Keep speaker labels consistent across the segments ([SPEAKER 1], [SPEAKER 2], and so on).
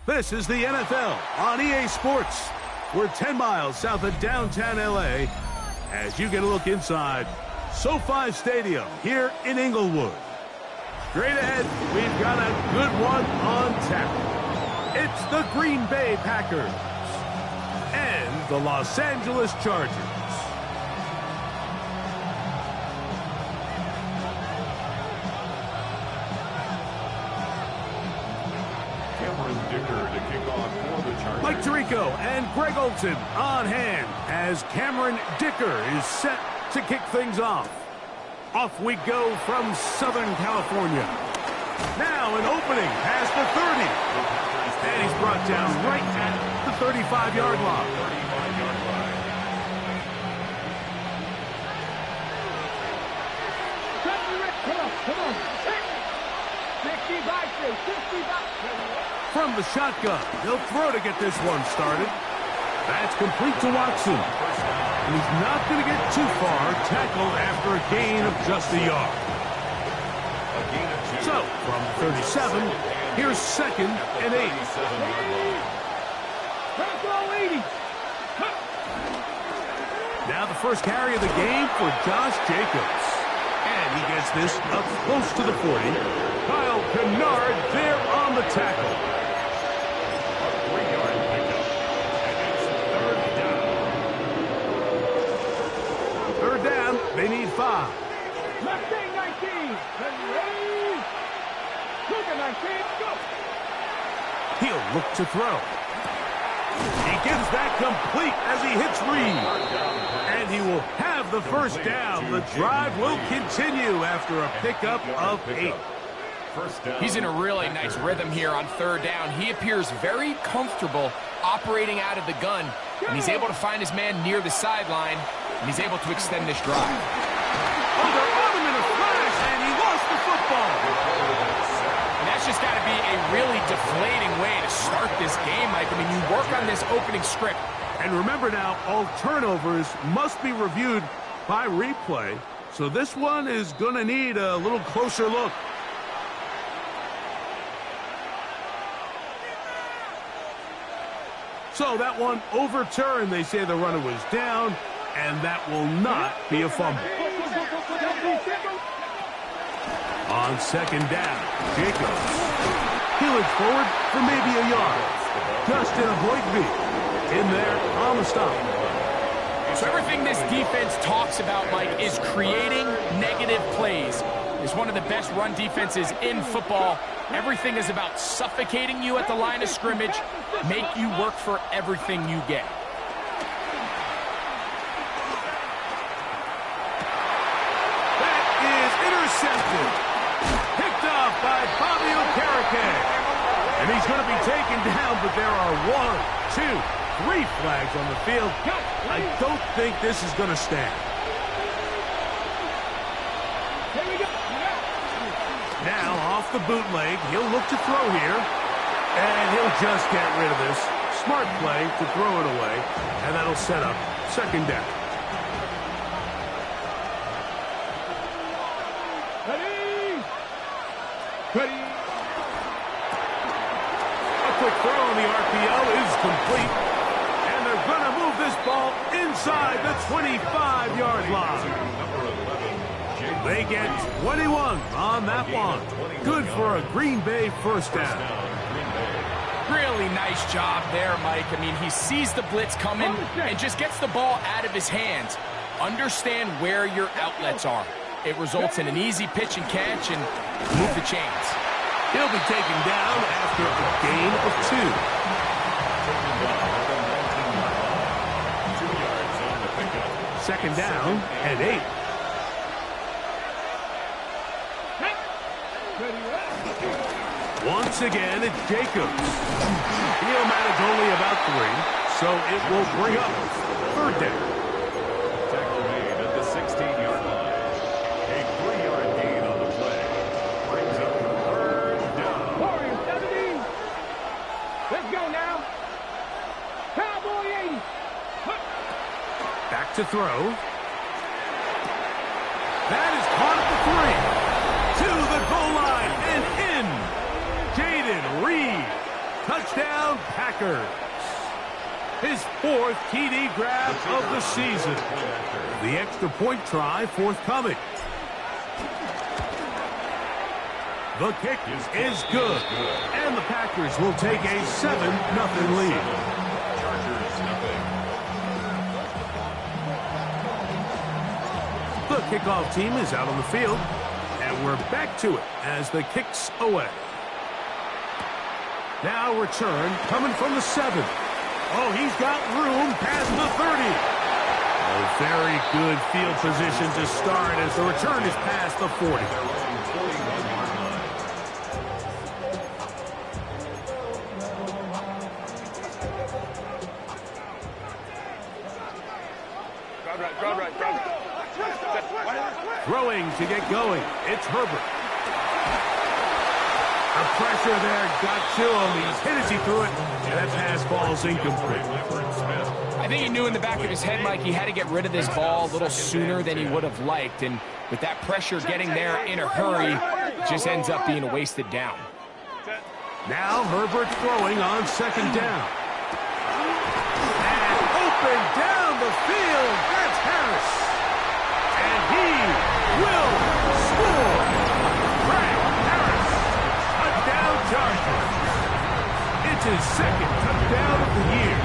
[SPEAKER 1] This is the NFL on EA Sports. We're 10 miles south of downtown LA as you get a look inside SoFi Stadium here in Inglewood. Straight ahead, we've got a good one on tap. It's the Green Bay Packers and the Los Angeles Chargers. Mike Tirico and Greg Olson on hand as Cameron Dicker is set to kick things off. Off we go from Southern California. Now an opening past the 30. And he's brought down right at the 35-yard line.
[SPEAKER 2] Come on. 60 back.
[SPEAKER 1] From the shotgun, they'll throw to get this one started. That's complete to Watson. And he's not going to get too far, tackled after a gain of just a yard. So, from 37, here's 2nd and 8. Now the first carry of the game for Josh Jacobs. And he gets this up close to the 40. Kyle Kennard there on the tackle. Third down, they need 5.
[SPEAKER 2] Left 19. Look at 19. Go.
[SPEAKER 1] He'll look to throw. He gets that complete as he hits Reed. And he will have the first down. The drive will continue after a pickup of 8.
[SPEAKER 3] He's in a really nice rhythm here on 3rd down. He appears very comfortable operating out of the gun, and he's able to find his man near the sideline, and he's able to extend this drive.
[SPEAKER 1] Oh, they're on him in a flash, and he lost the football.
[SPEAKER 3] And that's just got to be a really deflating way to start this game, Mike. I mean, you work on this opening script.
[SPEAKER 1] And remember now, all turnovers must be reviewed by replay, so this one is going to need a little closer look. So that one overturned. They say the runner was down, and that will not be a fumble. On 2nd down, Jacobs. Healing forward for maybe a yard. Justin Avoidby in there on the stop.
[SPEAKER 3] So everything this defense talks about, Mike, is creating negative plays. It's one of the best run defenses in football. Everything is about suffocating you at the line of scrimmage, make you work for everything you get.
[SPEAKER 1] That is intercepted. Picked off by Bobby Okereke. And he's going to be taken down, but there are 1, 2, 3 flags on the field. I don't think this is going to stand. Now, off the bootleg, he'll look to throw here. And he'll just get rid of this. Smart play to throw it away. And that'll set up 2nd down.
[SPEAKER 2] Ready.
[SPEAKER 1] A quick throw on the RPO is complete. And they're going to move this ball inside the 25-yard line. They get 21 on that one. Good for a Green Bay first down.
[SPEAKER 3] Really nice job there, Mike. I mean, he sees the blitz coming and just gets the ball out of his hands. Understand where your outlets are. It results in an easy pitch and catch and move the chains.
[SPEAKER 1] He'll be taken down after a gain of 2. 2nd down and 8. Once again, it's Jacobs. He'll manage only about 3, so it will bring up 3rd down.
[SPEAKER 4] Tackle made at the 16-yard line. A 3-yard gain on the play. Brings up 3rd down.
[SPEAKER 2] Warriors 17. Let's go now. Cowboy 80.
[SPEAKER 1] Back to throw. That is caught at the 3. To the goal line and in. Jaden Reed Touchdown, Packers. His 4th TD grab of the season. The extra point try forthcoming. The kick is good. And the Packers will take a 7-0 lead. The kickoff team is out on the field. And we're back to it as the kick's away. Now return coming from the 7. Oh, he's got room past the 30. A very good field position to start as the return is past the 40. Throwing to get going. It's Herbert. The pressure there got to him. He's hit as he threw it. And that pass ball's incomplete.
[SPEAKER 3] I think he knew in the back of his head, Mike, he had to get rid of this ball a little sooner than he would have liked. And with that pressure getting there in a hurry, it just ends up being a wasted down.
[SPEAKER 1] Now Herbert throwing on 2nd down. And open down the field. That's Harris. And he will score. Greg Harris. Touchdown Chargers. It's his 2nd touchdown of the year.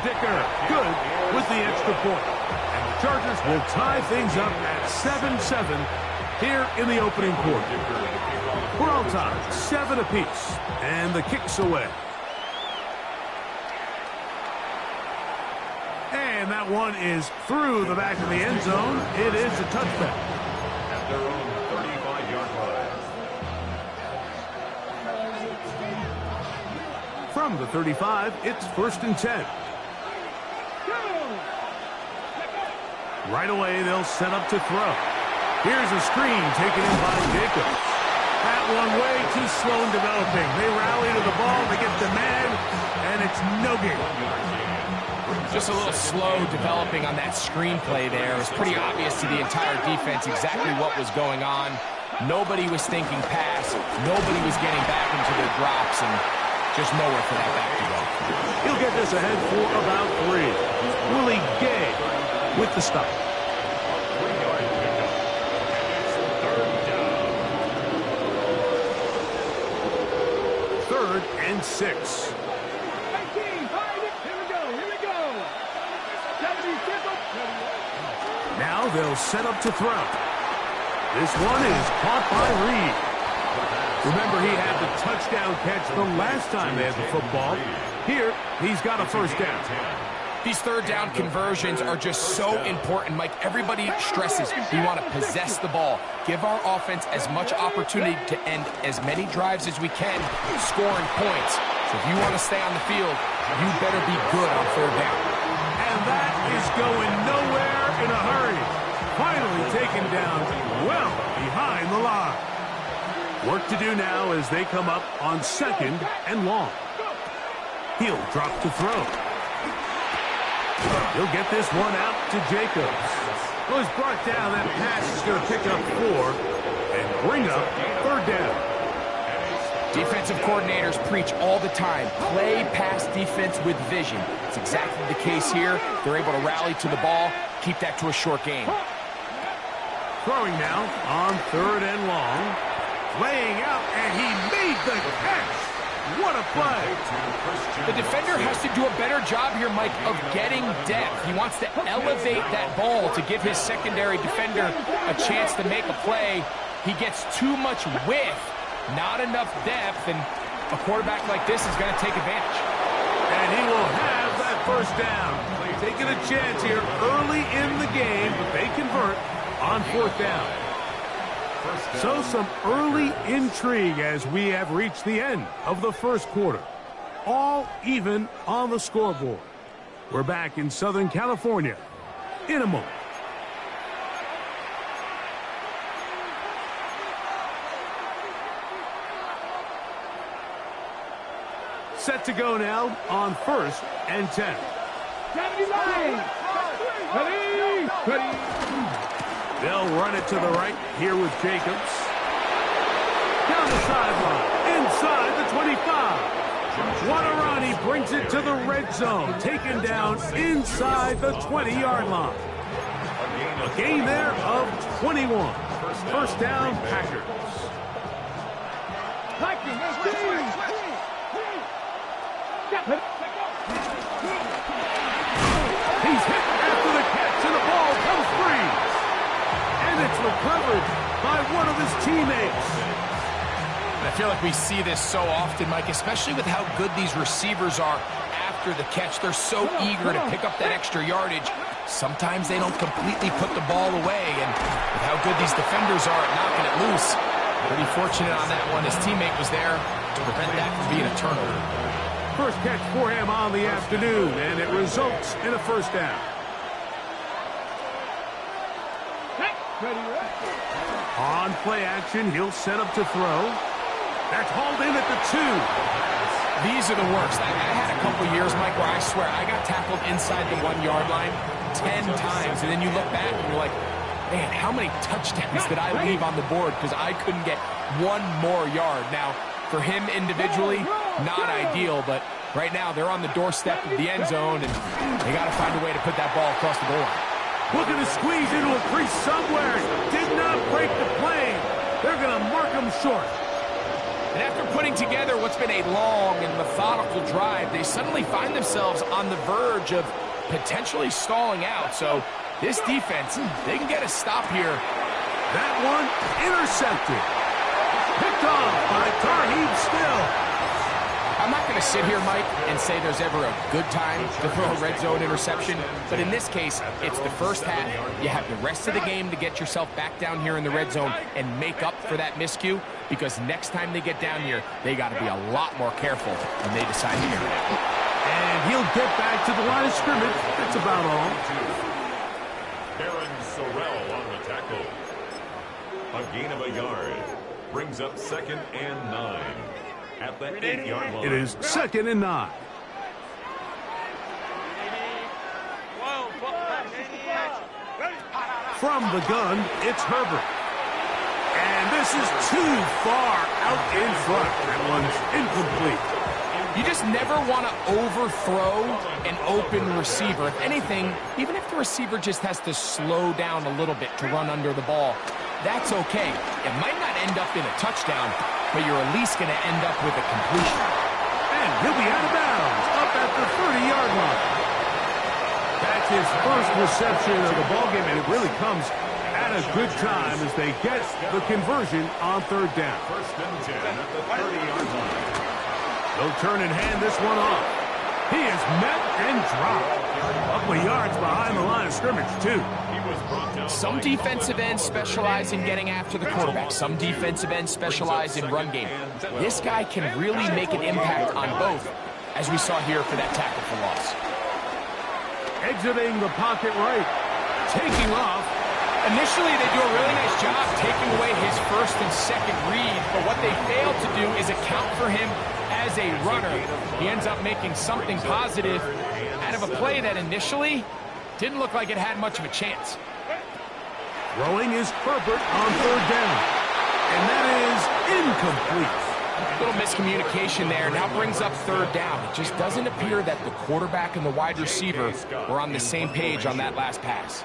[SPEAKER 1] Dicker, good with the extra point. And the Chargers will tie things up at 7-7 here in the opening quarter. We're all tied, 7 apiece. And the kick's away. And that one is through the back of the end zone. It is a touchback.
[SPEAKER 4] At their own 35-yard line.
[SPEAKER 1] From the 35, it's 1st and 10. Right away, they'll set up to throw. Here's a screen taken in by Jacobs. That one way too slow in developing. They rally to the ball, they get the man, and it's no gain.
[SPEAKER 3] Just a little slow developing on that screenplay there. It was pretty obvious to the entire defense exactly what was going on. Nobody was thinking pass. Nobody was getting back into their drops, and just nowhere for that back to go.
[SPEAKER 1] He'll get this ahead for about 3. Willie Gay with the stop.
[SPEAKER 4] 3-yard pickup. And it's 3rd down.
[SPEAKER 1] 3rd and 6. Now they'll set up to throw. This one is caught by Reed. Remember, he had the touchdown catch the last time they had the football. Here, he's got a 1st down.
[SPEAKER 3] These 3rd down conversions are just so important, Mike. Everybody stresses we want to possess the ball, give our offense as much opportunity to end as many drives as we can, scoring points. So if you want to stay on the field, you better be good on 3rd down.
[SPEAKER 1] And that is going nowhere in a hurry. Finally taken down well behind the line. Work to do now as they come up on 2nd and long. He'll drop to throw. He'll get this one out to Jacobs. Well, he's brought down. That pass is going to pick up 4 and bring up 3rd down.
[SPEAKER 3] Defensive coordinators preach all the time, play pass defense with vision. It's exactly the case here. They're able to rally to the ball, keep that to a short game.
[SPEAKER 1] Throwing now on 3rd and long. Laying out, and he made the catch. What a play.
[SPEAKER 3] The defender has to do a better job here, Mike, of getting depth. He wants to elevate that ball to give his secondary defender a chance to make a play. He gets too much width, not enough depth, and a quarterback like this is going to take advantage.
[SPEAKER 1] And he will have that 1st down. Taking a chance here early in the game, but they convert on 4th down. So some early intrigue as we have reached the end of the 1st quarter. All even on the scoreboard. We're back in Southern California in a moment. Set to go now on 1st and 10.
[SPEAKER 2] Ready.
[SPEAKER 1] They'll run it to the right here with Jacobs. Down the sideline, inside the 25. What a run, he brings it to the red zone, taken down inside the 20-yard line. A gain there of 21. First down, Packers. He's hit after the catch, and the ball comes free. And it's recovered by one of his teammates.
[SPEAKER 3] I feel like we see this so often, Mike, especially with how good these receivers are after the catch. They're so eager to pick up that extra yardage. Sometimes they don't completely put the ball away, and with how good these defenders are at knocking it loose, pretty fortunate on that one. His teammate was there to prevent that from being a turnover.
[SPEAKER 1] First catch for him on the afternoon, and it results in a first down. On play action, he'll set up to throw. That's hauled in at the 2.
[SPEAKER 3] These are the worst. I had a couple years, Mike, where I swear I got tackled inside the 1-yard line 10 times, and then you look back and you're like, man, how many touchdowns did I leave on the board because I couldn't get one more yard? Now, for him individually, not ideal, but right now they're on the doorstep of the end zone, and they got to find a way to put that ball across the goal line.
[SPEAKER 1] Looking to squeeze into a crease somewhere. Did not break the plane. They're going to mark him short.
[SPEAKER 3] And after putting together what's been a long and methodical drive, they suddenly find themselves on the verge of potentially stalling out. So this defense, they can get a stop here.
[SPEAKER 1] That one intercepted. Picked off by Tarheeb Still.
[SPEAKER 3] I'm not going to sit here, Mike, and say there's ever a good time to throw a red zone interception, but in this case, it's the first half. You have the rest of the game to get yourself back down here in the red zone and make up for that miscue, because next time they get down here, they got to be a lot more careful when they decide to get it out.
[SPEAKER 1] And he'll get back to the line of scrimmage. That's about all.
[SPEAKER 4] Aaron Sorrell on the tackle. A gain of a yard. Brings up 2nd and 9. At the 8-yard line.
[SPEAKER 1] It is 2nd and 9. From the gun, it's Herbert. And this is too far out in front. That one's incomplete.
[SPEAKER 3] You just never want to overthrow an open receiver. If anything, even if the receiver just has to slow down a little bit to run under the ball, that's okay. It might not end up in a touchdown, but you're at least going to end up with a completion.
[SPEAKER 1] And he'll be out of bounds up at the 30-yard line. That's his first reception of the ballgame, and it really comes at a good time as they get the conversion on 3rd down.
[SPEAKER 4] 1st and 10 at the 30-yard line.
[SPEAKER 1] They'll turn and hand this one off. He is met and dropped. A couple of yards behind the line of scrimmage, too.
[SPEAKER 3] Some defensive ends specialize in getting after the quarterback. Some defensive ends specialize in run game. This guy can really make an impact on both, as we saw here for that tackle for loss.
[SPEAKER 1] Exiting the pocket right. Taking off.
[SPEAKER 3] Initially, they do a really nice job taking away his first and second read, but what they fail to do is account for him as a runner. He ends up making something positive out of a play that initially didn't look like it had much of a chance.
[SPEAKER 1] Throwing is Herbert on 3rd down. And that is incomplete.
[SPEAKER 3] A little miscommunication there. Now brings up 3rd down. It just doesn't appear that the quarterback and the wide receiver were on the same page on that last pass.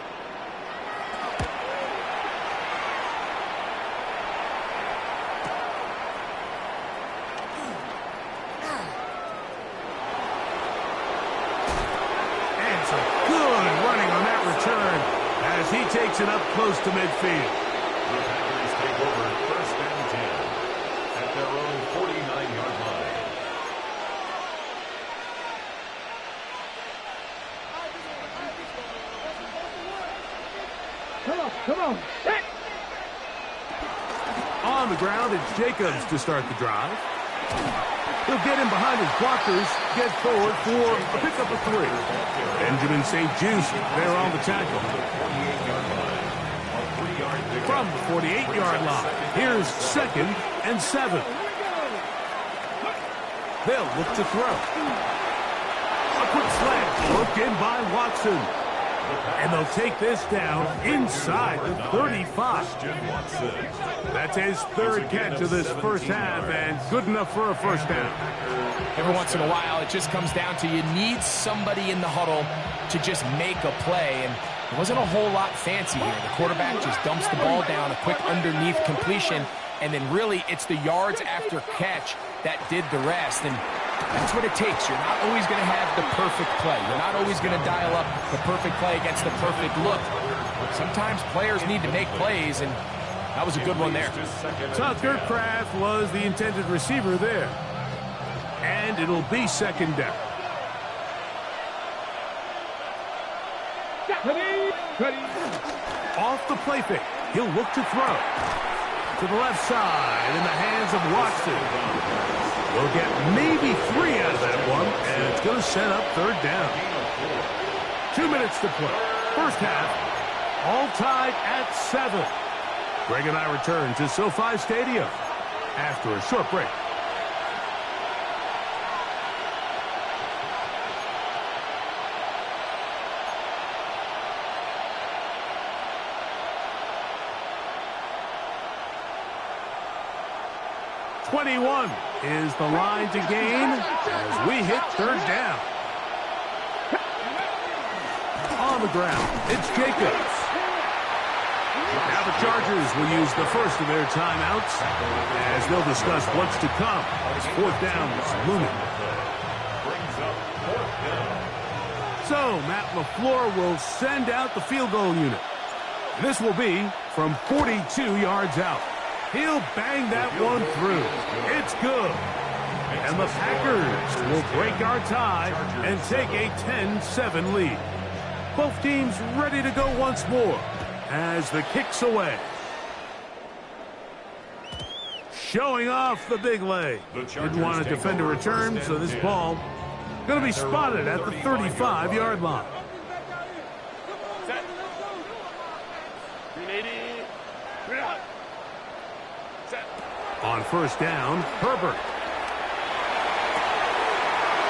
[SPEAKER 1] And some good running on that return as he takes it up close to midfield.
[SPEAKER 4] The Packers take over 1st and 10 at their own 49-yard line.
[SPEAKER 2] Come on.
[SPEAKER 1] On the ground, it's Jacobs to start the drive. He'll get in behind his blockers, get forward for a pickup of 3. Benjamin St. Just there on the tackle. From the 48-yard line, here's 2nd and 7. They'll look to throw. A quick slant, worked in by Watson. And they'll take this down inside the 35. That's his third catch of this first half, and good enough for a first down.
[SPEAKER 3] Every once in a while, it just comes down to you need somebody in the huddle to just make a play, and it wasn't a whole lot fancy here. The quarterback just dumps the ball down, a quick underneath completion, and then really it's the yards after catch that did the rest, and that's what it takes. You're not always going to have the perfect play. You're not always going to dial up the perfect play against the perfect look. Sometimes players need to make plays, and that was a good one there.
[SPEAKER 1] Tucker Kraft was the intended receiver there. And it'll be second down. Off the play fake. He'll look to throw. To the left side in the hands of Watson. We'll get maybe 3 out of that one, and it's going to set up third down. 2 minutes to play. First half, all tied at 7. Greg and I return to SoFi Stadium after a short break. .21 is the line to gain as we hit third down. On the ground, it's Jacobs. Now the Chargers will use the first of their timeouts as they'll discuss what's to come as fourth down is looming. So Matt LaFleur will send out the field goal unit. This will be from 42 yards out. He'll bang that one through. It's good. And the Packers will break our tie and take a 10-7 lead. Both teams ready to go once more as the kick's away. Showing off the big leg. Didn't want a defender return, so this ball going to be spotted at the 35-yard line. On first down, Herbert.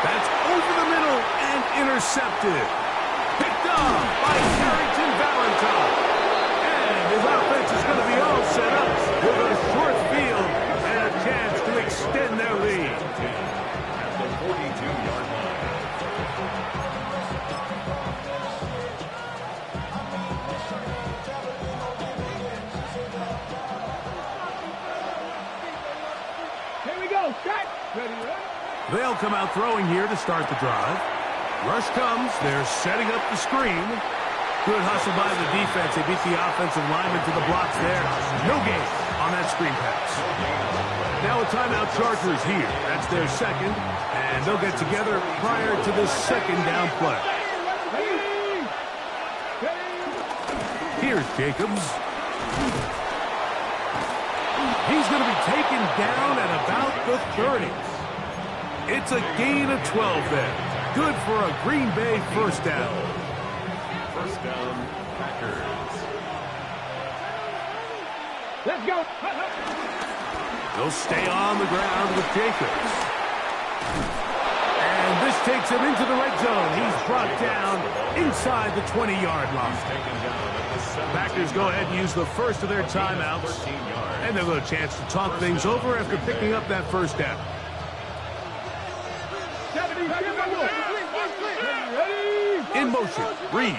[SPEAKER 1] That's over the middle and intercepted. Picked up by Carrington Valentine. And his offense is going to be all set up with a short field and a chance to extend their lead.
[SPEAKER 4] At the 42-yard line.
[SPEAKER 1] They'll come out throwing here to start the drive. Rush comes. They're setting up the screen. Good hustle by the defense. They beat the offensive lineman to the blocks there. No gain on that screen pass. Now a timeout Chargers here. That's their second. And they'll get together prior to this second down play. Here's Jacobs. He's going to be taken down at about the 30. It's a gain of 12 there. Good for a Green Bay first down.
[SPEAKER 4] First down, Packers.
[SPEAKER 2] Let's go.
[SPEAKER 1] They'll stay on the ground with Jacobs. And this takes him into the red zone. He's brought down inside the 20-yard line. Packers go ahead and use the first of their timeouts. And they'll get a chance to talk things over after picking up that first down. In motion, Reed.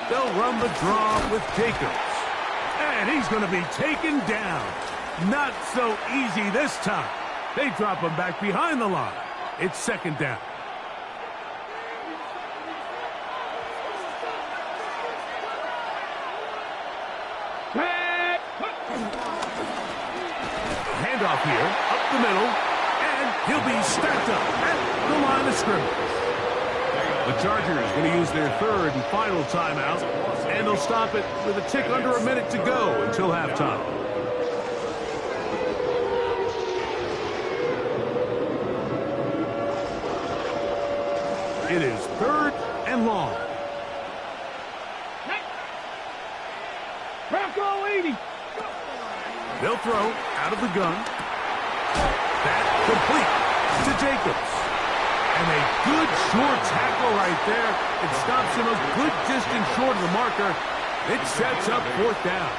[SPEAKER 1] They'll run the draw with Jacobs. And he's going to be taken down. Not so easy this time. They drop him back behind the line. It's second down. Handoff here, up the middle, and he'll be stacked up at the line of scrimmage. The Chargers going to use their third and final timeout, and they'll stop it with a tick under a minute to go until halftime. It is third and long.
[SPEAKER 2] Bronco 80.
[SPEAKER 1] They'll throw out of the gun. That complete to Jacobs. And a good short tackle right there. It stops him a good distance short of the marker. It sets up fourth down.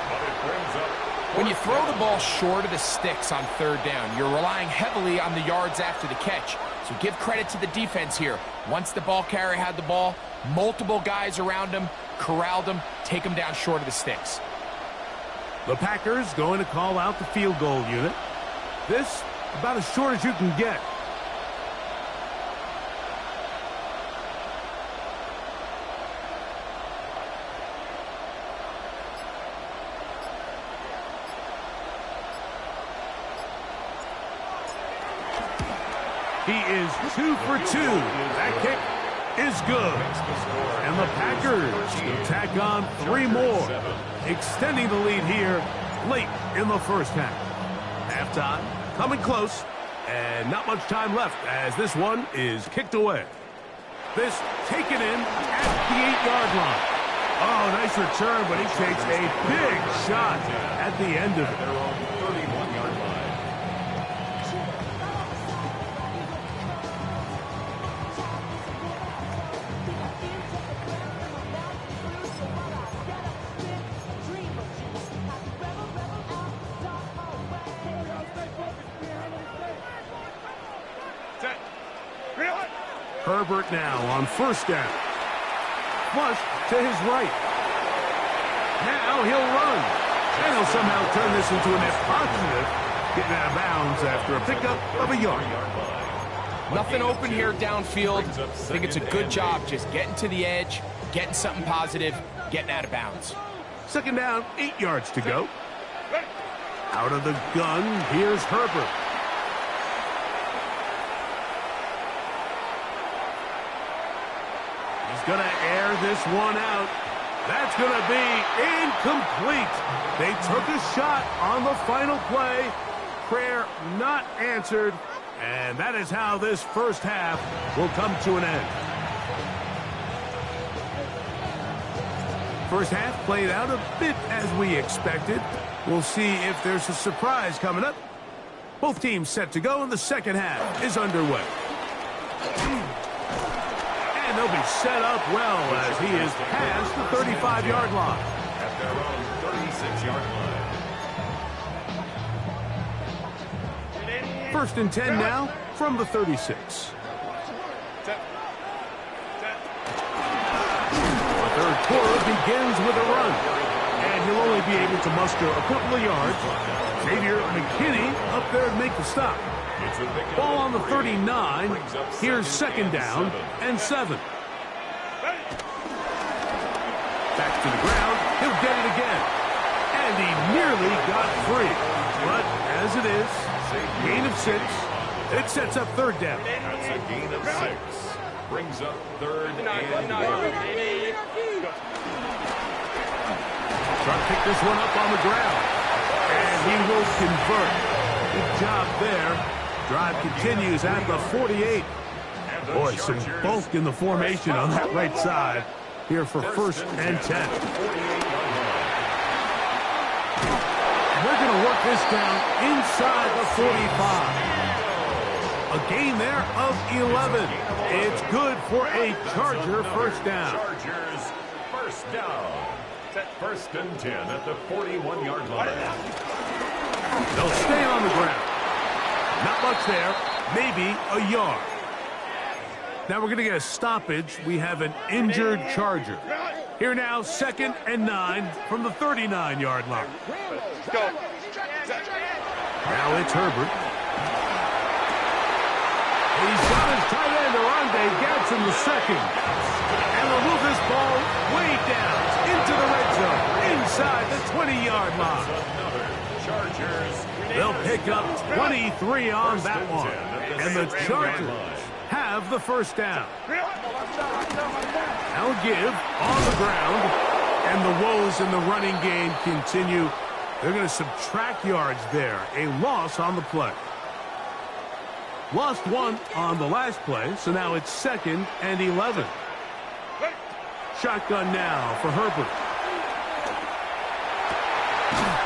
[SPEAKER 3] When you throw the ball short of the sticks on third down, you're relying heavily on the yards after the catch. So give credit to the defense here. Once the ball carrier had the ball, multiple guys around him, corralled him, take him down short of the sticks.
[SPEAKER 1] The Packers going to call out the field goal unit. This about as short as you can get. He is 2 for 2. That kick is good. And the Packers will tack on 3 more, extending the lead here late in the first half. Halftime coming close, and not much time left as this one is kicked away. This taken in at the 8-yard line. Oh, nice return, but he takes a big shot at the end of it. Herbert now on first down. Flush to his right. Now he'll run. And he'll somehow turn this into a net positive, getting out of bounds after a pickup of a yard.
[SPEAKER 3] Nothing open here downfield. I think it's a good job just getting to the edge, getting something positive, getting out of bounds.
[SPEAKER 1] Second down, 8 yards to go. Out of the gun, here's Herbert. He's going to air this one out. That's going to be incomplete. They took a shot on the final play. Prayer not answered. And that is how this first half will come to an end. First half played out a bit as we expected. We'll see if there's a surprise coming up. Both teams set to go, and the second half is underway. And they'll be set up well as he is past the 35-yard line.
[SPEAKER 4] At their own 36-yard line.
[SPEAKER 1] First and 10 now from the 36. The third quarter begins with a run. And he'll only be able to muster a couple of yards. Xavier McKinney up there to make the stop. Ball on the 39. Here's second down and 7. Back to the ground. He'll get it again. And he nearly got free. But as it is, gain of 6. It sets up third down.
[SPEAKER 4] That's a gain of 6. Brings up third and 1.
[SPEAKER 1] Trying to pick this one up on the ground. And he will convert. Good job there. Drive continues at the 48. Boy, some bulk in the formation on that right side here for first and 10. We're going to work this down inside the 45. A gain there of 11. It's good for a Charger first down.
[SPEAKER 4] Chargers first down. First and 10 at the 41-yard line.
[SPEAKER 1] They'll stay on the ground. Not much there. Maybe a yard. Now we're going to get a stoppage. We have an injured Charger. Here now, second and 9 from the 39-yard line. Now it's Herbert. He's got his tight end, Arande Gadsden the second. And they'll move this ball way down into the red zone, inside the 20-yard line. They'll pick up 23 on that one. And the Chargers have the first down. Now give on the ground. And the woes in the running game continue. They're going to subtract yards there. A loss on the play. Lost 1 on the last play, so now it's second and 11. Shotgun now for Herbert.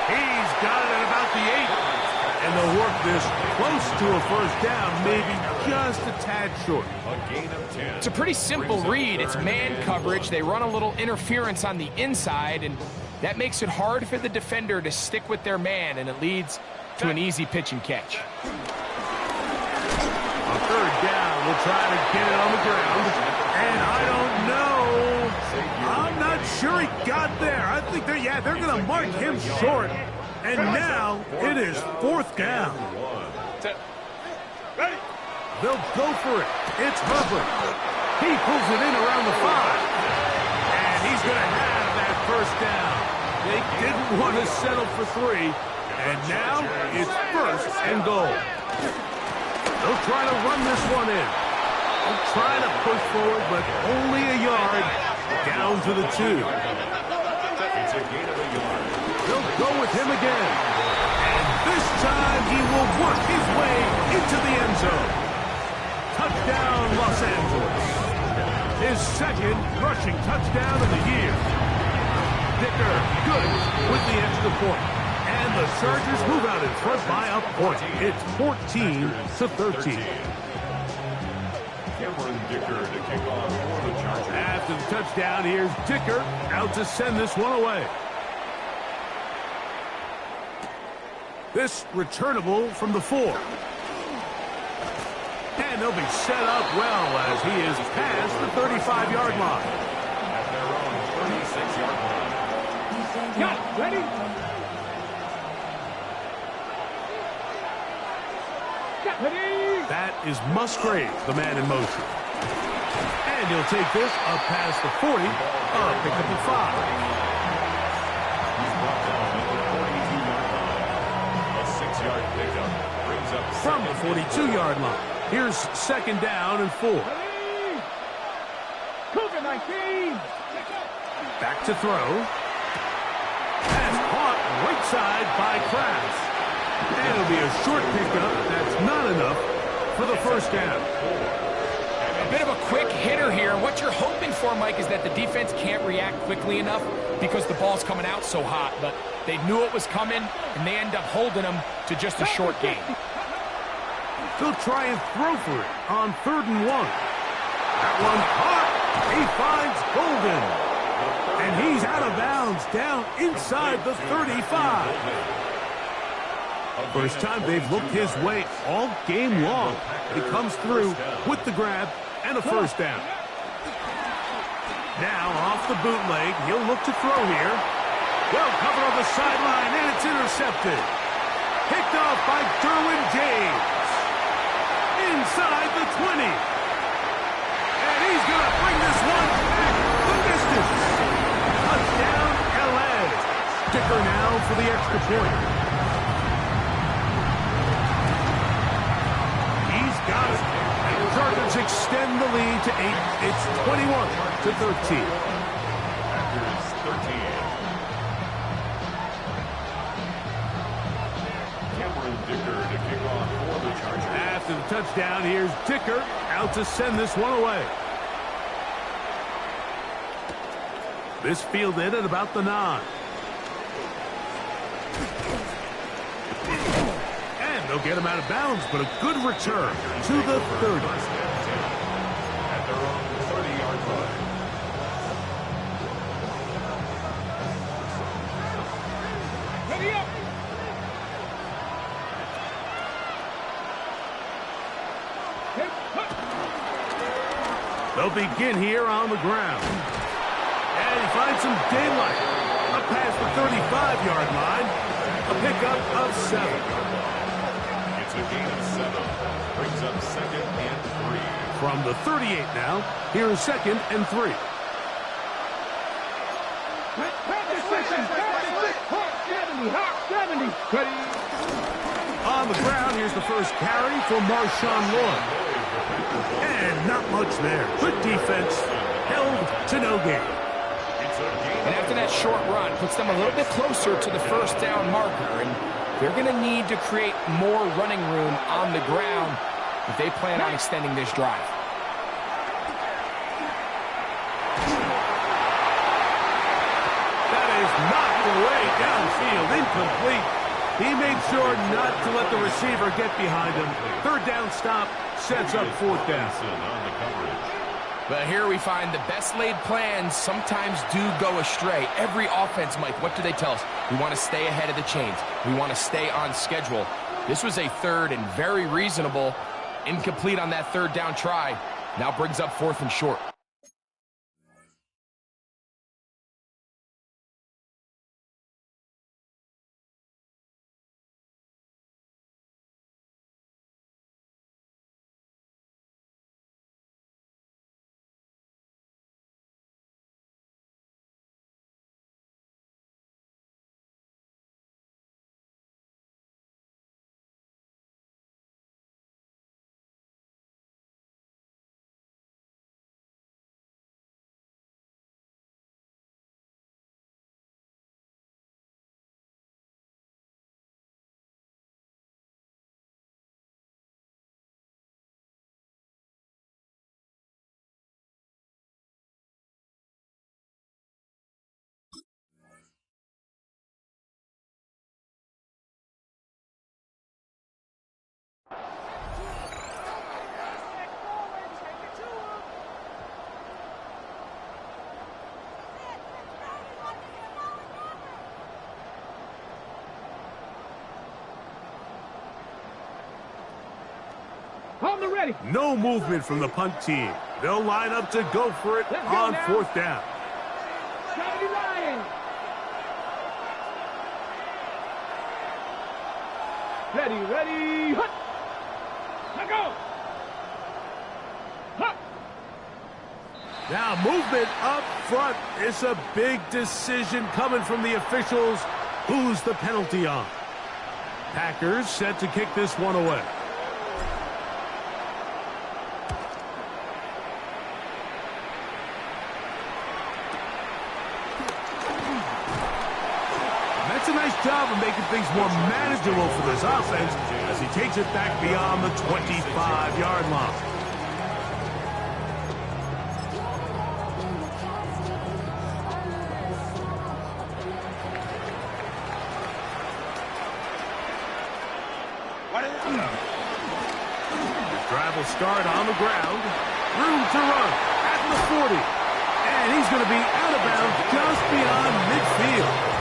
[SPEAKER 1] He's got it at about the 8. And they'll work this close to a first down, maybe just a tad short.
[SPEAKER 4] A gain of 10.
[SPEAKER 3] It's a pretty simple read. It's man coverage. They run a little interference on the inside, and that makes it hard for the defender to stick with their man, and it leads to an easy pitch and catch.
[SPEAKER 1] A third down, we'll try to get it on the ground. And I don't know. I'm not sure he got there. I think they're going to mark him short. And now it is fourth down. They'll go for it. It's Herbert. He pulls it in around the 5. And he's going to have that first down. They didn't want to settle for 3. And now it's first and goal. They'll try to run this one in. They'll try to push forward, but only a yard down to the 2.
[SPEAKER 4] It's a gain of a yard.
[SPEAKER 1] They'll go with him again. And this time he will work his way into the end zone. Touchdown, Los Angeles. His second rushing touchdown of the year. Dicker good with the extra point. And the Chargers move out in front by a point. It's 14-13.
[SPEAKER 4] Cameron Dicker to kick off for the Chargers.
[SPEAKER 1] After the touchdown, here's Dicker out to send this one away. This returnable from the 4. And they'll be set up well as he is past the 35-yard line.
[SPEAKER 4] At their own 36-yard line.
[SPEAKER 2] Got it. Ready? Got ready.
[SPEAKER 1] That is Musgrave, the man in motion. And he'll take this up past the 40, pick up the 5.
[SPEAKER 4] He's brought down at the 42-yard line. A 6-yard pickup brings up
[SPEAKER 1] From the 42-yard line. Here's second down and 4.
[SPEAKER 2] Ready. COVID-19.
[SPEAKER 1] Back to throw. Pass caught right side by Kraft. And it'll be a short pickup. That's not enough for the first down.
[SPEAKER 3] A bit of a quick hitter here. What you're hoping for, Mike, is that the defense can't react quickly enough because the ball's coming out so hot. But they knew it was coming, and they end up holding them to just a short gain.
[SPEAKER 1] They'll try and throw for it on 3rd and 1. That one caught. He finds Golden. And he's out of bounds down inside the 35. First time they've looked his way all game long. He comes through with the grab and a first down. Now off the bootleg, he'll look to throw here. Well covered on the sideline, and it's intercepted. Picked off by Derwin James. Inside the 20. And he's going to bring this one back the distance. Touchdown, L.A. Dicker now for the extra point. He's got it. And the Chargers extend the lead to 8. It's 21-13.
[SPEAKER 4] Packers 13. Cameron Dicker to kick off for the Chargers.
[SPEAKER 1] After the touchdown, here's Dicker out to send this one away. This fielded at about the 9. And they'll get him out of bounds, but a good return to the 30.
[SPEAKER 4] At their own 30-yard line.
[SPEAKER 2] Ready up.
[SPEAKER 1] They'll begin here on the ground. And he finds some daylight. Up past the 35-yard line. A pickup of 7.
[SPEAKER 4] It's a gain of 7. Brings up 2nd and 3.
[SPEAKER 1] From the 38 now, here's 2nd and 3.
[SPEAKER 2] Practice session. Hawk 70. Hawk 70. Ready.
[SPEAKER 1] On the ground, here's the first carry for Marshawn Lloyd. And not much there. Good defense. Held to no gain.
[SPEAKER 3] And after that short run, puts them a little bit closer to the first down marker. And they're going to need to create more running room on the ground if they plan on extending this drive.
[SPEAKER 1] That is knocked away downfield. Incomplete. He made sure not to let the receiver get behind him. Third down stop sets up fourth down.
[SPEAKER 4] On the coverage.
[SPEAKER 3] But here we find the best laid plans sometimes do go astray. Every offense, Mike, what do they tell us? We want to stay ahead of the chains. We want to stay on schedule. This was a third and very reasonable. Incomplete on that third down try. Now brings up fourth and short.
[SPEAKER 2] On the ready.
[SPEAKER 1] No movement from the punt team. They'll line up to go for it
[SPEAKER 2] Let's go
[SPEAKER 1] on
[SPEAKER 2] now.
[SPEAKER 1] fourth down.
[SPEAKER 2] 79. Ready. Hut. Let go. Hut.
[SPEAKER 1] Now movement up front. It's a big decision coming from the officials. Who's the penalty on? Packers set to kick this one away. That's a nice job of making things more manageable for this offense as he takes it back beyond the 25-yard line. The drive will start on the ground. Room to run at the 40. And he's going to be out of bounds just beyond midfield.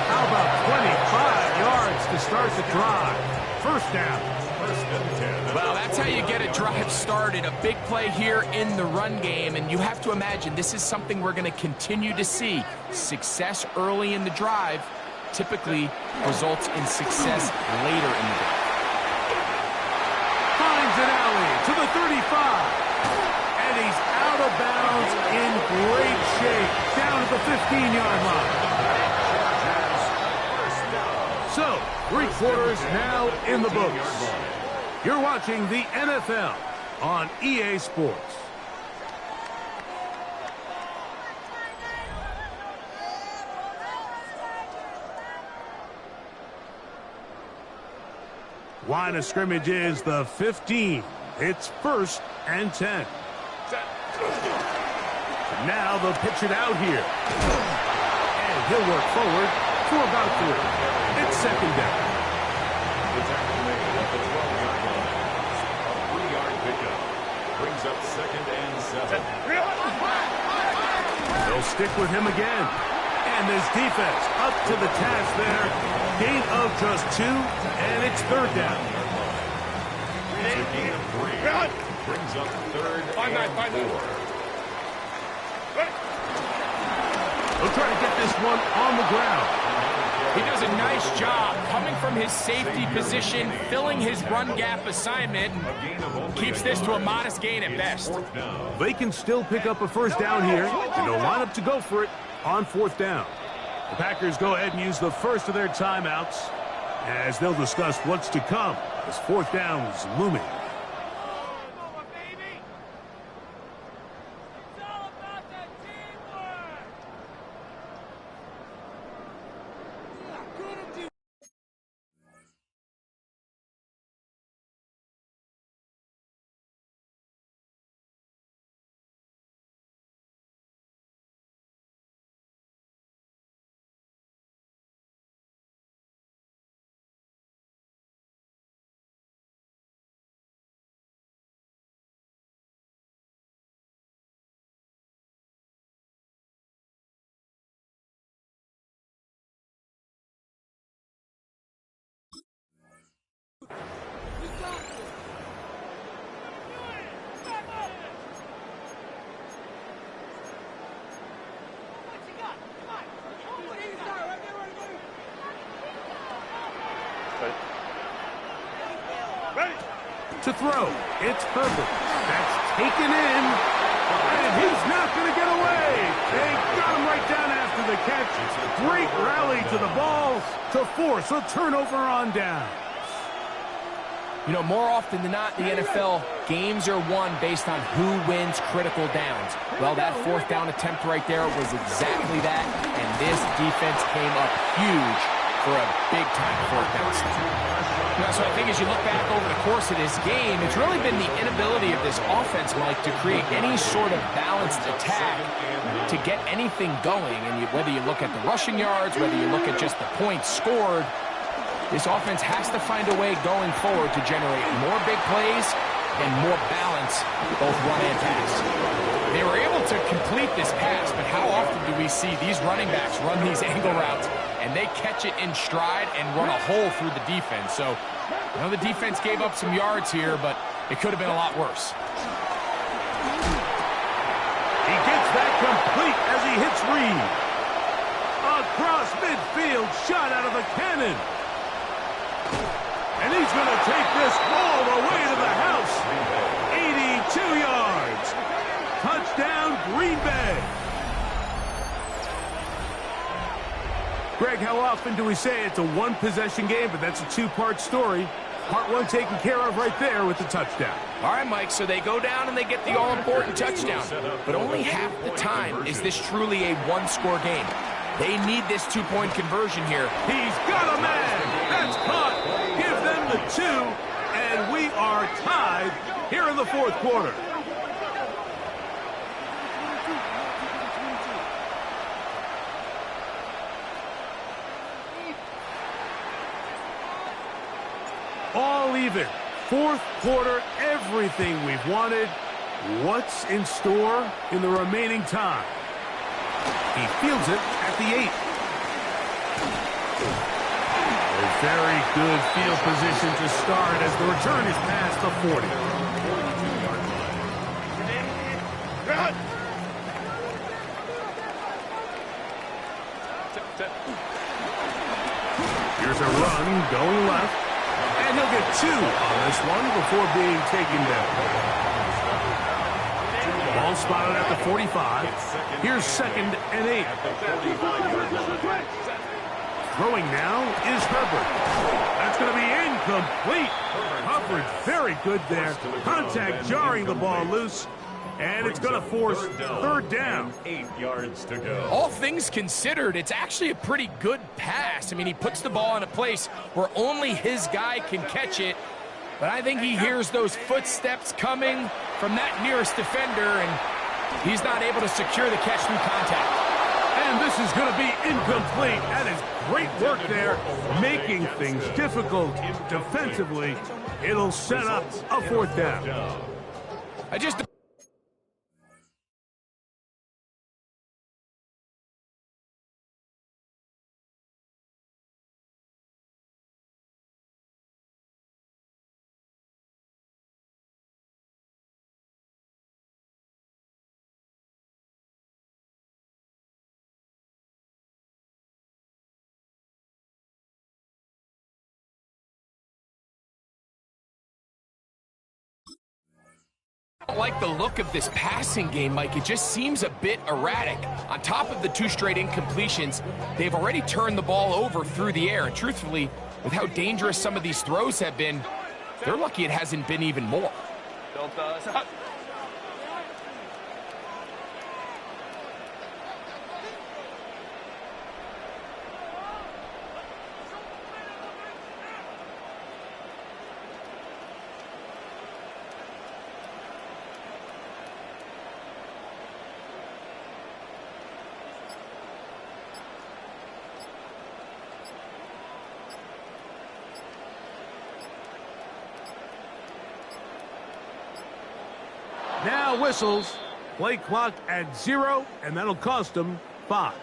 [SPEAKER 1] How about 25 yards to start the drive? First down.
[SPEAKER 4] First and 10.
[SPEAKER 3] Well, that's how you get a drive started. A big play here in the run game. And you have to imagine this is something we're going to continue to see. Success early in the drive typically results in success later in the drive.
[SPEAKER 1] Finds an alley to the 35. And he's out of bounds in great shape. Down at the 15-yard line. So, 3 quarters now in the books. You're watching the NFL on EA Sports. Line of scrimmage is the 15. It's first and 10. Now they'll pitch it out here. And he'll work forward for about 3. It's second down.
[SPEAKER 4] The tackle made at the 12-yard line. A 3-yard pickup. Brings up second and 7.
[SPEAKER 1] They'll stick with him again. And this defense up to the task there. Gain of just 2, and it's third down.
[SPEAKER 4] It's a gain of 3. Brings up third and 4.
[SPEAKER 1] They'll try to get this one on the ground.
[SPEAKER 3] He does a nice job coming from his safety position, filling his run gap assignment, and keeps this to a modest gain at best.
[SPEAKER 1] They can still pick up a first down here, and they'll line up to go for it on fourth down. The Packers go ahead and use the first of their timeouts as they'll discuss what's to come as fourth down is looming. To throw, it's Herbert. That's taken in, and he's not going to get away. They got him right down after the catch. Great rally to the ball to force a turnover on downs.
[SPEAKER 3] You know, more often than not in the NFL, games are won based on who wins critical downs. Well, that fourth down attempt right there was exactly that, and this defense came up huge for a big-time fourth down stop. So I think as you look back over the course of this game, it's really been the inability of this offense, Mike, to create any sort of balanced attack to get anything going. And whether you look at the rushing yards, whether you look at just the points scored, this offense has to find a way going forward to generate more big plays and more balance, both run and pass. They were able to complete this pass, but how often do we see these running backs run these angle routes and they catch it in stride and run a hole through the defense? So, I know the defense gave up some yards here, but it could have been a lot worse.
[SPEAKER 1] He gets that complete as he hits Reed. Across midfield, shot out of the cannon. And he's going to take this all the way to the house. 82 yards. Touchdown, Green Bay. Greg, how often do we say it's a one-possession game, but that's a two-part story? Part one taken care of right there with the touchdown.
[SPEAKER 3] All right, Mike, so they go down and they get the all-important touchdown. But only half the time is this truly a one-score game. They need this two-point conversion here.
[SPEAKER 1] He's got a man. That's caught. Give them the two, and we are tied here in the fourth quarter. All even. Fourth quarter, everything we've wanted. What's in store in the remaining time? He fields it at the 8. A very good field position to start as the return is past the 40. Here's a run going left. And he'll get 2 on this one before being taken down. Ball spotted at the 45. Here's 2nd and 8. Throwing now is Herbert. That's going to be incomplete. Coverage very good there. Contact jarring the ball loose. And it's going to force third down.
[SPEAKER 4] 8 yards to go.
[SPEAKER 3] All things considered, it's actually a pretty good pass. I mean, he puts the ball in a place where only his guy can catch it. But I think he hears those footsteps coming from that nearest defender, and he's not able to secure the catch through contact.
[SPEAKER 1] And this is going to be incomplete. That is great work there, making things difficult defensively. It'll set up a fourth down.
[SPEAKER 3] I don't like the look of this passing game, Mike. It just seems a bit erratic. On top of the 2 straight incompletions, they've already turned the ball over through the air. And truthfully, with how dangerous some of these throws have been, they're lucky it hasn't been even more.
[SPEAKER 1] Now whistles. Play clock at 0, and that'll cost them 5.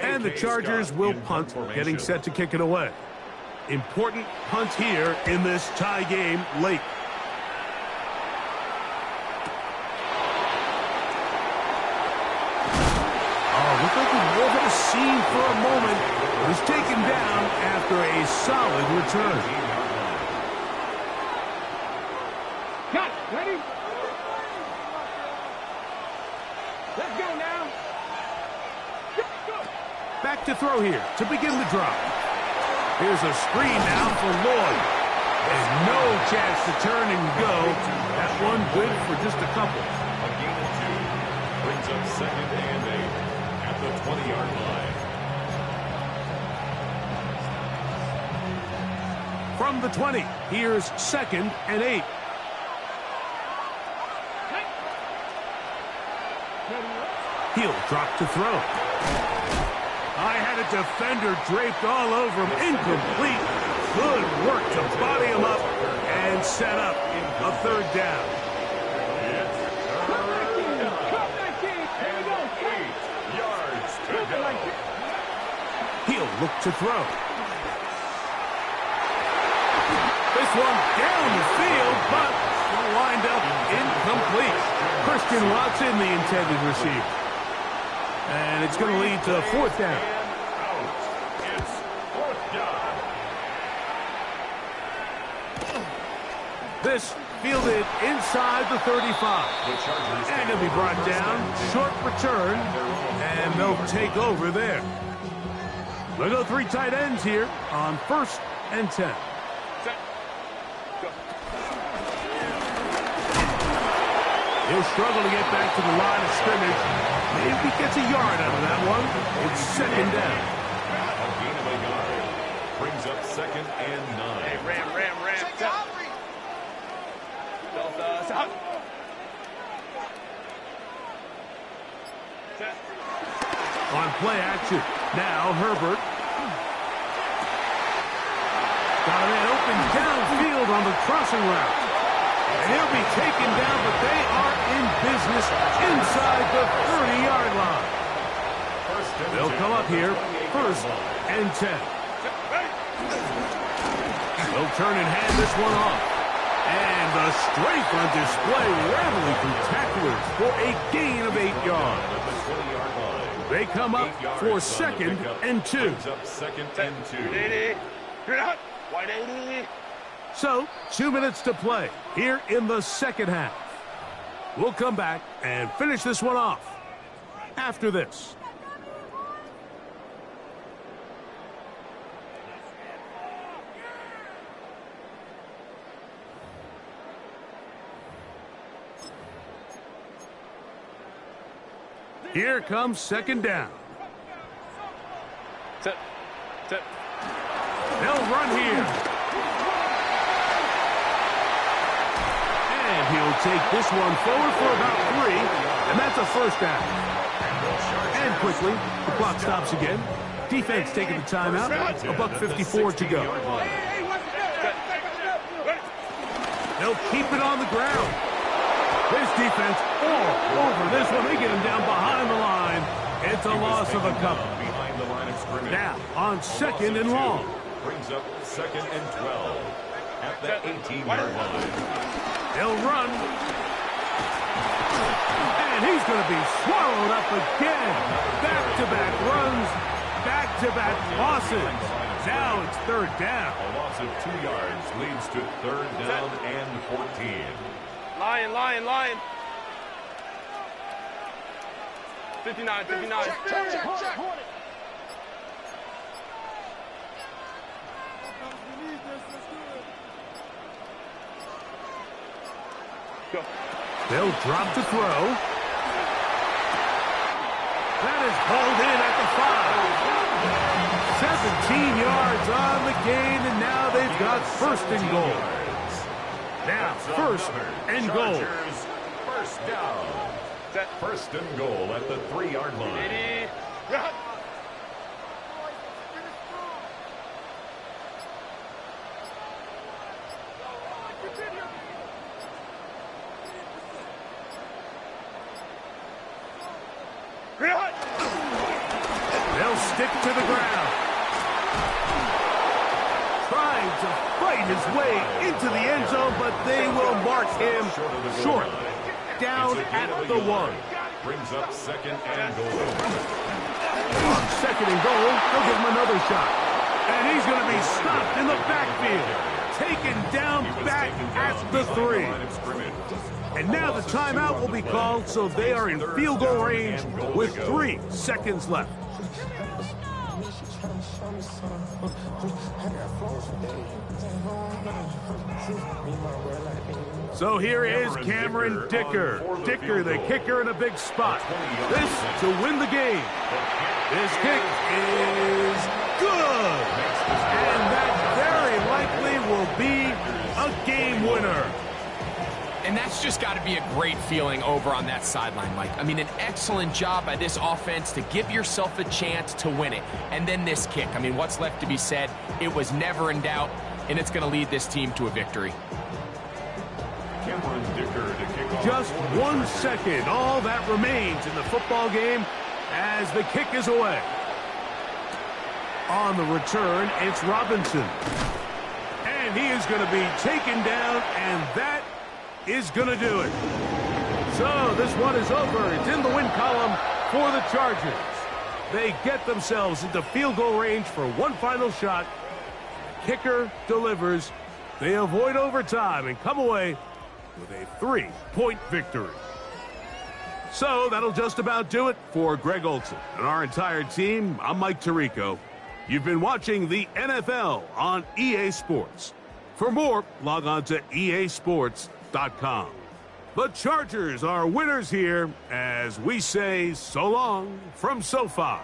[SPEAKER 1] And the Chargers will punt, getting set to kick it away. Important punt here in this tie game late. Oh, looked like he wore a hung for a moment, was taken down after a solid return.
[SPEAKER 2] Cut. Ready? Let's go now. Go.
[SPEAKER 1] Back to throw here to begin the drive. Here's a screen now for Lloyd. And no chance to turn and go. That one good for just a couple.
[SPEAKER 4] A gain of 2. Brings up 2nd and 8 at the 20-yard line.
[SPEAKER 1] From the 20, here's 2nd and 8. He'll drop to throw. I had a defender draped all over him. Incomplete. Good work to body him up and set up a 3rd down.
[SPEAKER 2] Cut that kid. Here we go.
[SPEAKER 4] 8 yards to go.
[SPEAKER 1] He'll look to throw. This one down the field, but will wind up incomplete. Christian Watson, the intended receiver. And it's going to lead to 4th down.
[SPEAKER 4] It's 4th down.
[SPEAKER 1] This fielded inside the 35. And he'll be brought down. Short return. And they'll take over there. We'll go 3 tight ends here on 1st and 10. He'll struggle to get back to the line of scrimmage. Maybe he gets a yard out of that one. It's 2nd down.
[SPEAKER 4] A gain of a yard. Brings up 2nd and 9.
[SPEAKER 3] Hey, Ram. Stop.
[SPEAKER 1] On play action. Now Herbert. Got a man open downfield on the crossing route. And he'll be taken down, but they are in business inside the 30-yard line. They'll come up here, 1st and 10. They'll turn and hand this one off. And the strength on display, rattling through tacklers for a gain of 8 yards. They come up for 2nd and 2.
[SPEAKER 4] Up 2nd and 2.
[SPEAKER 1] So, 2 minutes to play here in the 2nd half. We'll come back and finish this one off after this. Here comes 2nd down. They'll run here. And he'll take this one forward for about 3, and that's a 1st down. And quickly, the clock stops again. Defense taking the timeout. $1:54 to go. They'll keep it on the ground. This defense all over this one. They get him down behind the line. It's a loss of a couple. Now, on 2nd and long.
[SPEAKER 4] Brings up 2nd and 12 at the 18-yard line.
[SPEAKER 1] They'll run. And he's going to be swallowed up again. Back-to-back runs, back-to-back losses. Now it's 3rd down.
[SPEAKER 4] A loss of 2 yards leads to 3rd down and 14.
[SPEAKER 3] Lion. 59.
[SPEAKER 2] Check.
[SPEAKER 3] Go.
[SPEAKER 1] They'll drop to throw. That is pulled in at the 5. 17 yards on the gain, and now they've got 1st and goal. Now, 1st and goal.
[SPEAKER 4] 1st down. 1st and goal at the 3-yard line.
[SPEAKER 1] They'll stick to the ground. Trying to fight his way into the end zone, but they will mark him short. Down at the 1.
[SPEAKER 4] Brings up 2nd and goal.
[SPEAKER 1] On 2nd second and goal. They'll give him another shot. And he's going to be stopped in the backfield. Taken down back at the 3. And now the timeout will be called, so they are in field goal range with 3 seconds left. So here is Cameron Dicker. Dicker, the kicker, in a big spot. This to win the game. This kick is good. And that very likely will be a game winner.
[SPEAKER 3] And that's just got to be a great feeling over on that sideline, Mike. I mean, an excellent job by this offense to give yourself a chance to win it. And then this kick. I mean, what's left to be said? It was never in doubt, and it's going to lead this team to a victory.
[SPEAKER 1] Just 1 second, all that remains in the football game as the kick is away. On the return, it's Robinson. And he is going to be taken down, and that is going to do it. So this one is over. It's in the win column for the Chargers. They get themselves into field goal range for one final shot. Kicker delivers. They avoid overtime and come away with a 3-point victory. So that'll just about do it for Greg Olson and our entire team. I'm Mike Tirico. You've been watching the NFL on EA Sports. For more, log on to easports.com. The Chargers are winners here as we say so long from SoFi.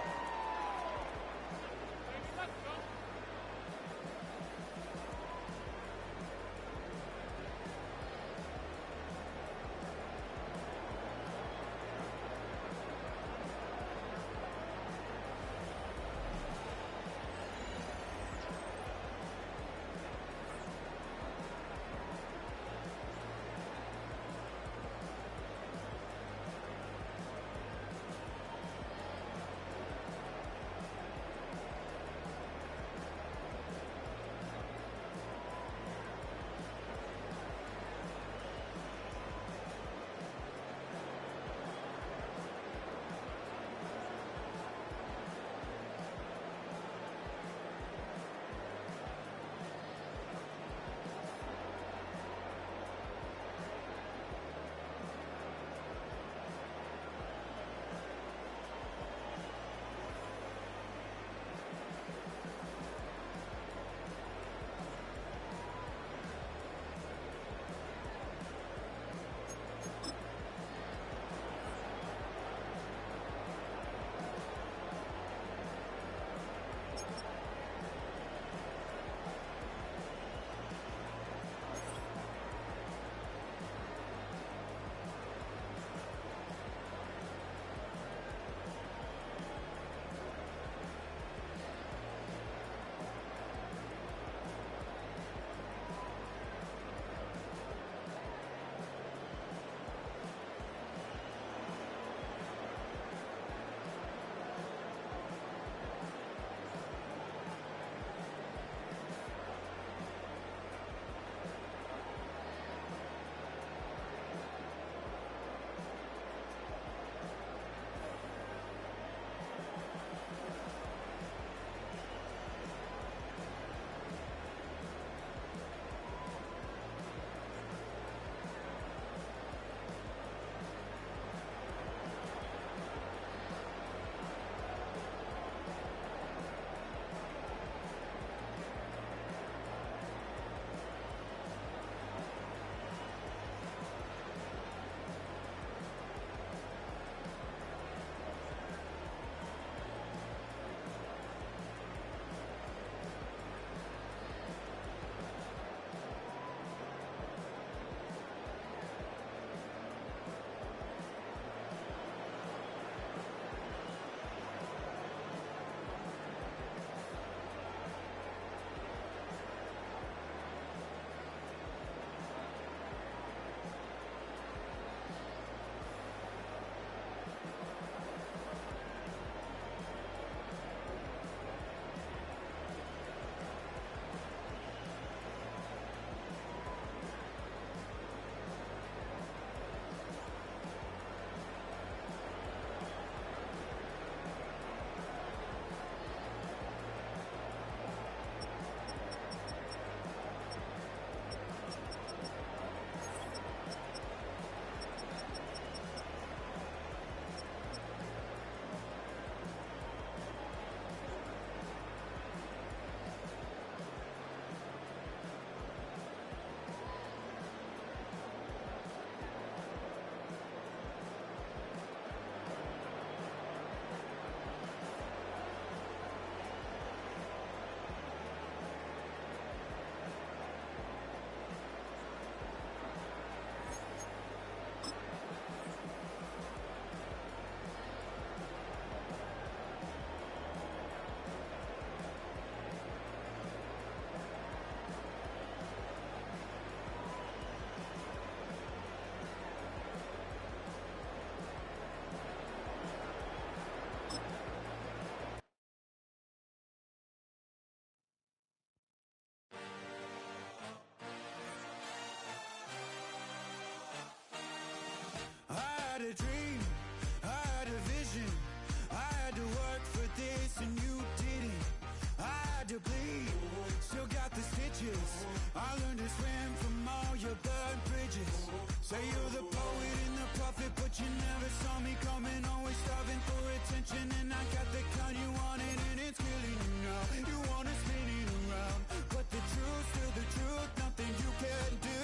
[SPEAKER 5] But you never saw me coming, always starving for attention. And I got the kind you wanted, and it's killing you now. You wanna spin it around, but the truth's still the truth, nothing you can do.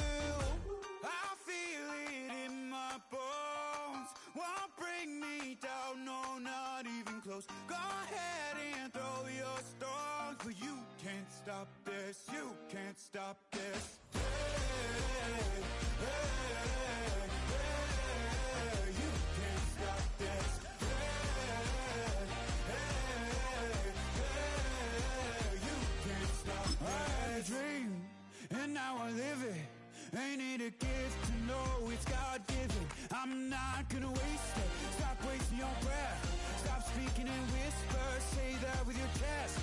[SPEAKER 5] I feel it in my bones, won't bring me down, no, not even close. Go ahead and throw your stones, but you can't stop this, you can't stop this. Hey, hey, hey, you can't stop this. Hey, hey, hey, you can't stop this. I had a dream, and now I live it. Ain't it a gift to know it's God-given? I'm not gonna waste it. Stop wasting your breath. Stop speaking in whispers. Say that with your chest.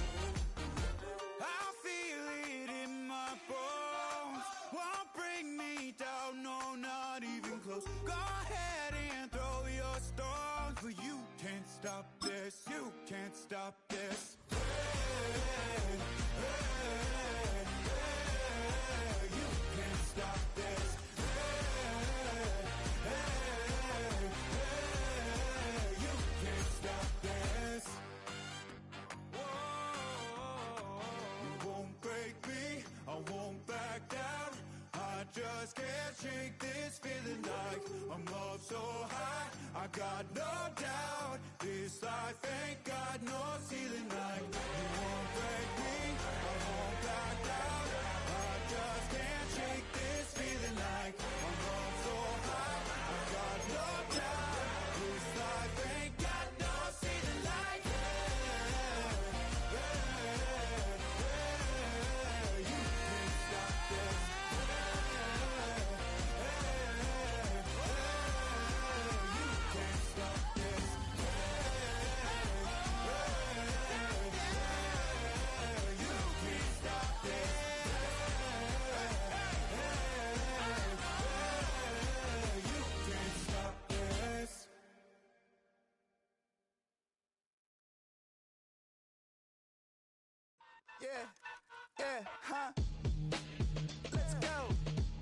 [SPEAKER 5] I feel it in my bones, won't bring me down, no, not even close. Go ahead and throw your stones, but you can't stop this, you can't stop this. Hey, hey, hey, you can't stop this. Hey, hey, hey, you can't stop this. I won't back down. I just can't shake this feeling like I'm up so high. I got no doubt this life ain't got no ceiling like. You won't break me, I won't back down. I just can't shake this feeling like I'm up so high. I got no doubt this life ain't got no ceiling like. Yeah, yeah, huh? Let's go.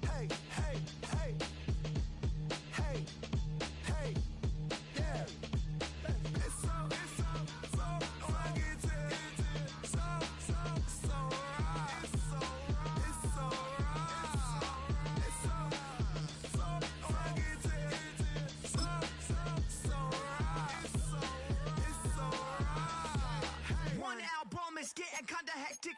[SPEAKER 5] Hey, hey, hey. Hey, hey, yeah. It's so fucking so right. It's so right. It's so fucking so right. It's so right. One album is getting kinda hectic.